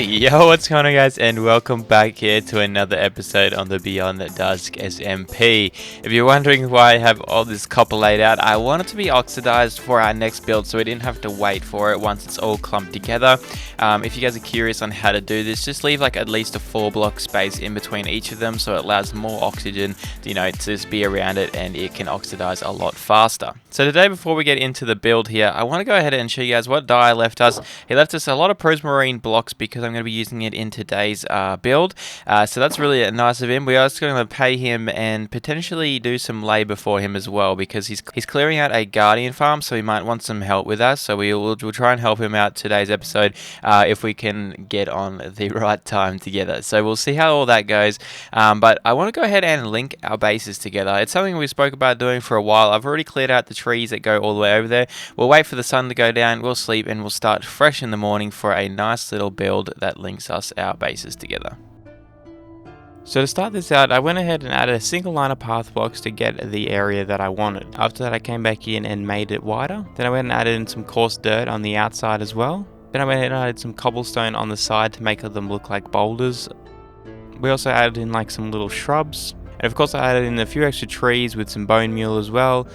Yo, what's going on, guys, and welcome back here to another episode on the Beyond Dusk SMP. If you're wondering why I have all this copper laid out, I want it to be oxidized for our next build so we didn't have to wait for it once it's all clumped together. If you guys are curious on how to do this, just leave like at least a 4-block space in between each of them so it allows more oxygen, to just be around it, and it can oxidize a lot faster. So today, before we get into the build here, I want to go ahead and show you guys what Dye left us. He left us a lot of Prosmarine blocks because I'm going to be using it in today's build. So that's really nice of him. We are also going to pay him and potentially do some labor for him as well because he's clearing out a Guardian farm, so he might want some help with us. So we'll try and help him out today's episode if we can get on the right time together. So we'll see how all that goes. But I want to go ahead and link our bases together. It's something we spoke about doing for a while. I've already cleared out the trees that go all the way over there. We'll wait for the sun to go down, we'll sleep, and we'll start fresh in the morning for a nice little build that links us our bases together. So to start this out, I went ahead and added a single line of path blocks to get the area that I wanted. After that, I came back in and made it wider. Then I went and added in some coarse dirt on the outside as well. Then I went ahead and added some cobblestone on the side to make them look like boulders. We also added in like some little shrubs. And of course I added in a few extra trees with some bone meal as well.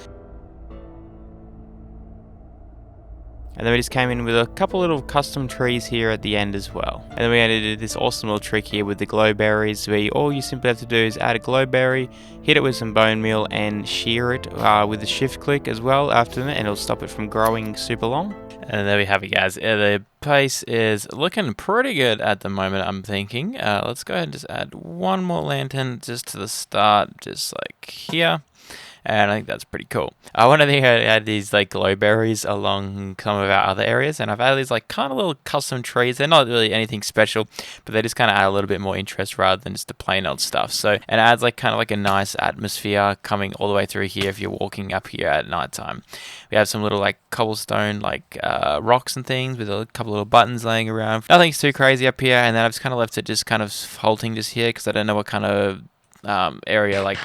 And then we just came in with a couple little custom trees here at the end as well. And then we added this awesome little trick here with the glow berries, where all you simply have to do is add a glow berry, hit it with some bone meal, and shear it with the shift click as well after that, and it'll stop it from growing super long. And there we have it, guys. The pace is looking pretty good at the moment, I'm thinking. Let's go ahead and just add one more lantern just to the start, just like here. And I think that's pretty cool. I want to add these like glow berries along some of our other areas, and I've added these like kind of little custom trees. They're not really anything special, but they just kind of add a little bit more interest rather than just the plain old stuff. So it adds like kind of like a nice atmosphere coming all the way through here if you're walking up here at nighttime. We have some little like cobblestone like rocks and things with a couple little buttons laying around. Nothing's too crazy up here, and then I've just kind of left it just kind of halting just here because I don't know what kind of area like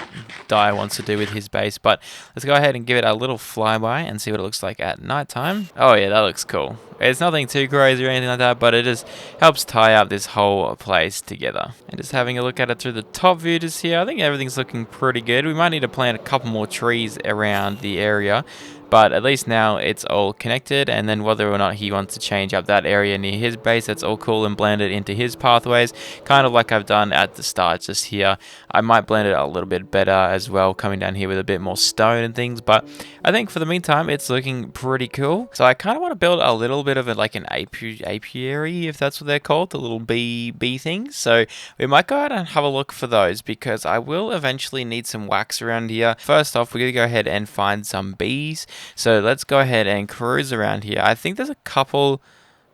Dye wants to do with his base, but let's go ahead and give it a little flyby and see what it looks like at nighttime. Oh yeah, that looks cool. It's nothing too crazy or anything like that, but it just helps tie up this whole place together. And just having a look at it through the top view just here, I think everything's looking pretty good. We might need to plant a couple more trees around the area, but at least now it's all connected, and then whether or not he wants to change up that area near his base, that's all cool, and blend it into his pathways, kind of like I've done at the start just here. I might blend it a little bit better as well, coming down here with a bit more stone and things, but I think for the meantime it's looking pretty cool. So I kind of want to build a little bit of it like an apiary, if that's what they're called, the little bee things. So we might go out and have a look for those, because I will eventually need some wax around here. First off, we're going to go ahead and find some bees. So let's go ahead and cruise around here. I think there's a couple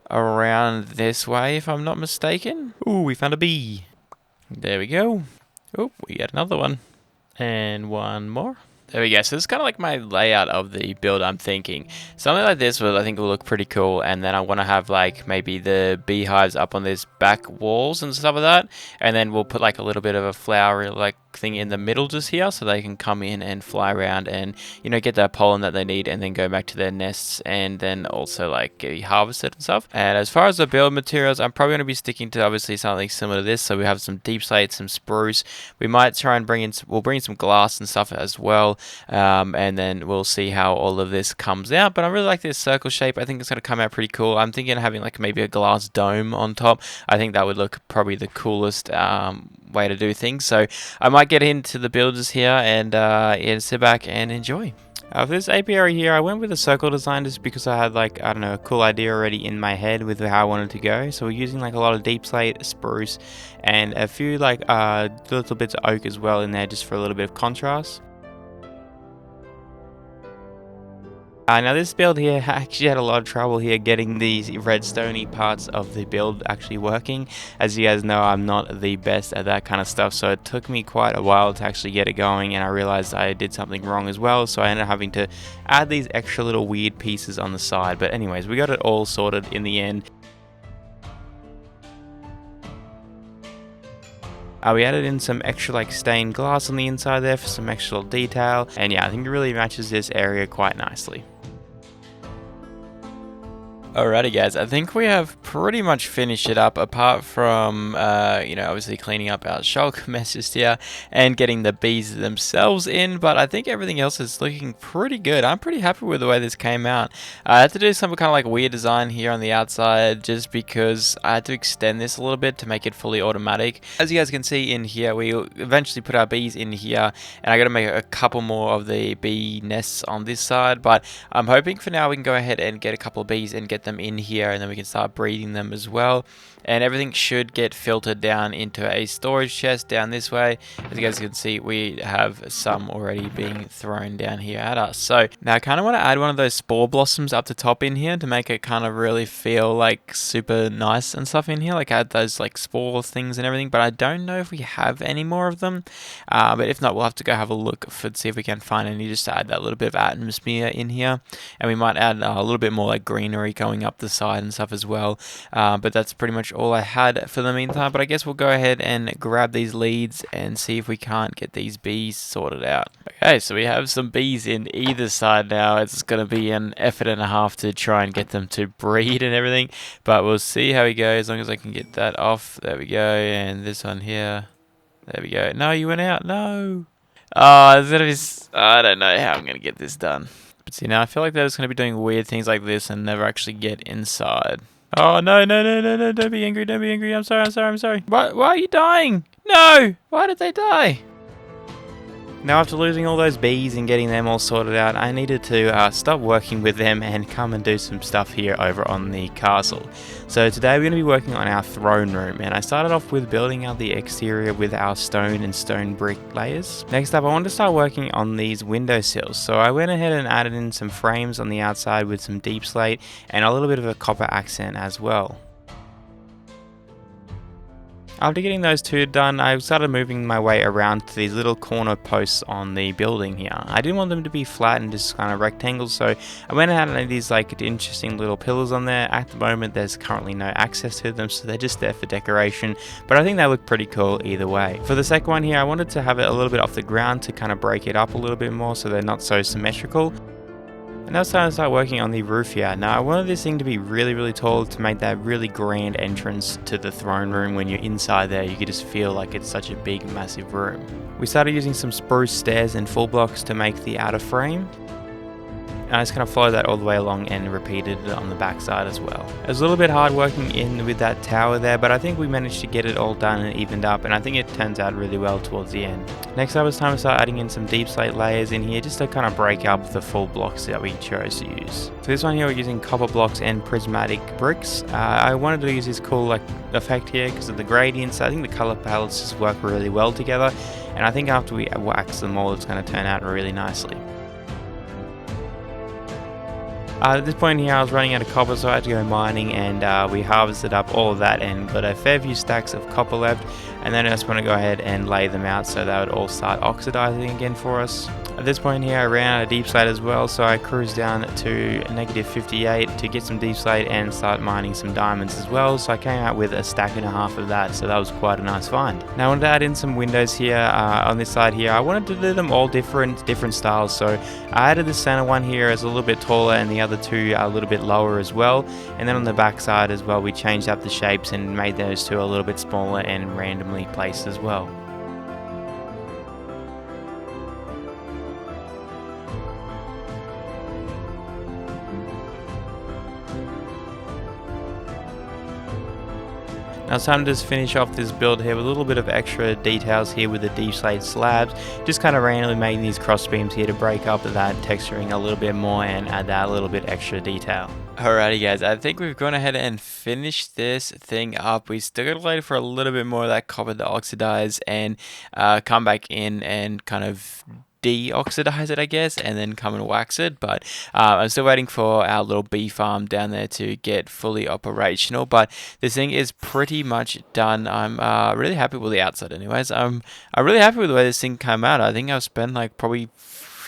around this way, if I'm not mistaken. Ooh, we found a bee. There we go. Oh, we got another one. And one more. There we go. So this is kind of like my layout of the build, I'm thinking. Something like this I think will look pretty cool. And then I want to have like maybe the beehives up on these back walls and stuff like that. And then we'll put like a little bit of a flower like thing in the middle just here, so they can come in and fly around and get that pollen that they need, and then go back to their nests, and then also like harvest it and stuff. And as far as the build materials, I'm probably going to be sticking to obviously something similar to this. So we have some deep slate, some spruce. We might try and bring in some glass and stuff as well, and then we'll see how all of this comes out. But I really like this circle shape. I think it's going to come out pretty cool. I'm thinking of having like maybe a glass dome on top. I think that would look probably the coolest way to do things. So I might get into the builders here and sit back and enjoy. For this apiary here, I went with a circle design just because I had like, I don't know, a cool idea already in my head with how I wanted to go. So we're using like a lot of deep slate, spruce, and a few like little bits of oak as well in there, just for a little bit of contrast. Now this build here actually had a lot of trouble here getting these redstone-y parts of the build actually working. As you guys know, I'm not the best at that kind of stuff, so it took me quite a while to actually get it going, and I realized I did something wrong as well, so I ended up having to add these extra little weird pieces on the side. But anyways, we got it all sorted in the end. We added in some extra like stained glass on the inside there for some extra little detail, and yeah, I think it really matches this area quite nicely. Alrighty guys, I think we have pretty much finished it up apart from, you know, obviously cleaning up our shulk mess just here and getting the bees themselves in, but I think everything else is looking pretty good. I'm pretty happy with the way this came out. I had to do some kind of like weird design here on the outside just because I had to extend this a little bit to make it fully automatic. As you guys can see in here, we eventually put our bees in here, and I got to make a couple more of the bee nests on this side, but I'm hoping for now we can go ahead and get a couple of bees and get them in here, and then we can start breeding them as well. And everything should get filtered down into a storage chest down this way. As you guys can see, we have some already being thrown down here at us. So now I kind of want to add one of those spore blossoms up the top in here to make it kind of really feel like super nice and stuff in here, like add those like spore things and everything, but I don't know if we have any more of them. But if not, we'll have to go have a look for see if we can find any just to add that little bit of atmosphere in here. And we might add a little bit more like greenery going up the side and stuff as well. But that's pretty much all I had for the meantime. But I guess we'll go ahead and grab these leads and see if we can't get these bees sorted out. Okay, so we have some bees in either side now. It's going to be an effort and a half to try and get them to breed and everything. But we'll see how we go as long as I can get that off. There we go. And this one here. There we go. No, you went out. No. Oh, it's going to be... I don't know how I'm going to get this done. But see, now I feel like they're just going to be doing weird things like this and never actually get inside. Oh, no, no, no, no, no, don't be angry, don't be angry. I'm sorry, I'm sorry, I'm sorry. Why are you dying? No! Why did they die? Now after losing all those bees and getting them all sorted out, I needed to stop working with them and come and do some stuff here over on the castle. So today we're going to be working on our throne room, and I started off with building out the exterior with our stone and stone brick layers. Next up I wanted to start working on these window sills, so I went ahead and added in some frames on the outside with some deep slate and a little bit of a copper accent as well. After getting those two done, I started moving my way around to these little corner posts on the building here. I didn't want them to be flat and just kind of rectangles, so I went ahead and added these like interesting little pillars on there. At the moment there's currently no access to them, so they're just there for decoration, but I think they look pretty cool either way. For the second one here, I wanted to have it a little bit off the ground to kind of break it up a little bit more so they're not so symmetrical. And now it's time to start working on the roof here. Now I wanted this thing to be really, really tall to make that really grand entrance to the throne room. When you're inside there, you could just feel like it's such a big, massive room. We started using some spruce stairs and full blocks to make the outer frame. And I just kind of followed that all the way along and repeated it on the back side as well. It was a little bit hard working in with that tower there, but I think we managed to get it all done and evened up, and I think it turns out really well towards the end. Next up, it's time to start adding in some deep slate layers in here just to kind of break up the full blocks that we chose to use. For this one here, we're using copper blocks and prismatic bricks. I wanted to use this cool like effect here because of the gradients. I think the color palettes just work really well together, and I think after we wax them all, it's going to turn out really nicely. At this point here I was running out of copper, so I had to go mining, and we harvested up all of that and got a fair few stacks of copper left, and then I just want to go ahead and lay them out so they would all start oxidizing again for us. At this point here I ran out of deep slate as well, so I cruised down to -58 to get some deep slate and start mining some diamonds as well, so I came out with a stack and a half of that, so that was quite a nice find. Now I wanted to add in some windows here on this side here. I wanted to do them all different styles, so I added the center one here as a little bit taller and the other two are a little bit lower as well, and then on the back side as well we changed up the shapes and made those two a little bit smaller and randomly placed as well. Now it's time to just finish off this build here with a little bit of extra details here with the deep slate slabs. Just kind of randomly making these cross beams here to break up that texturing a little bit more and add that little bit extra detail. Alrighty guys, I think we've gone ahead and finished this thing up. We still got to wait for a little bit more of that copper to oxidize and come back in and kind of de-oxidize it, I guess, and then come and wax it. But I'm still waiting for our little bee farm down there to get fully operational, but this thing is pretty much done. I'm really happy with the outside anyways. I'm really happy with the way this thing came out. I think I've spent like probably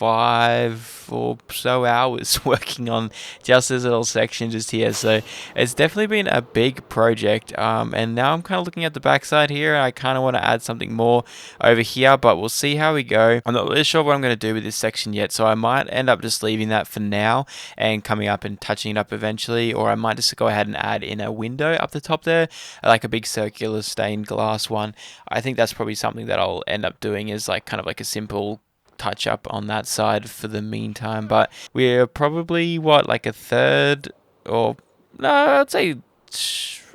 5 or so hours working on just this little section just here. So it's definitely been a big project, and now I'm kind of looking at the backside here. I kind of want to add something more over here, but we'll see how we go. I'm not really sure what I'm going to do with this section yet, so I might end up just leaving that for now and coming up and touching it up eventually, or I might just go ahead and add in a window up the top there, like a big circular stained glass one. I think that's probably something that I'll end up doing, is like kind of like a simple touch up on that side for the meantime. But we're probably like a third, or no, I'd say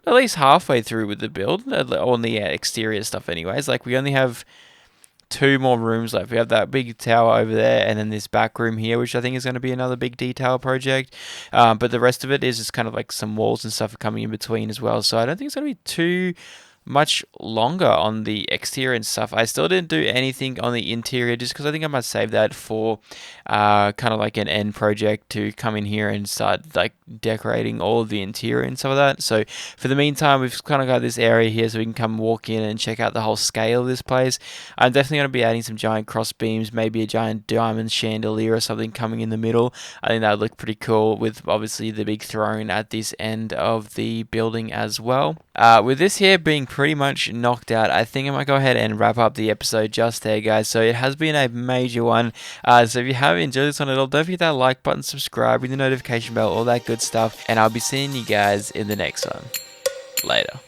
at least halfway through with the build on the exterior stuff anyways. Like, we only have 2 more rooms left. We have that big tower over there, and then this back room here, which I think is going to be another big detail project. But the rest of it is just kind of like some walls and stuff coming in between as well. So I don't think it's going to be too much longer on the exterior and stuff. I still didn't do anything on the interior, just because I think I might save that for kind of like an end project to come in here and start like decorating all of the interior and some of that. So for the meantime, we've kind of got this area here so we can come walk in and check out the whole scale of this place. I'm definitely going to be adding some giant cross beams, maybe a giant diamond chandelier or something coming in the middle. I think that would look pretty cool, with obviously the big throne at this end of the building as well. With this here being pretty much knocked out, I think I might go ahead and wrap up the episode just there, guys. So it has been a major one. So if you have enjoyed this one at all, don't forget that like button, subscribe, ring the notification bell, all that good stuff. And I'll be seeing you guys in the next one. Later.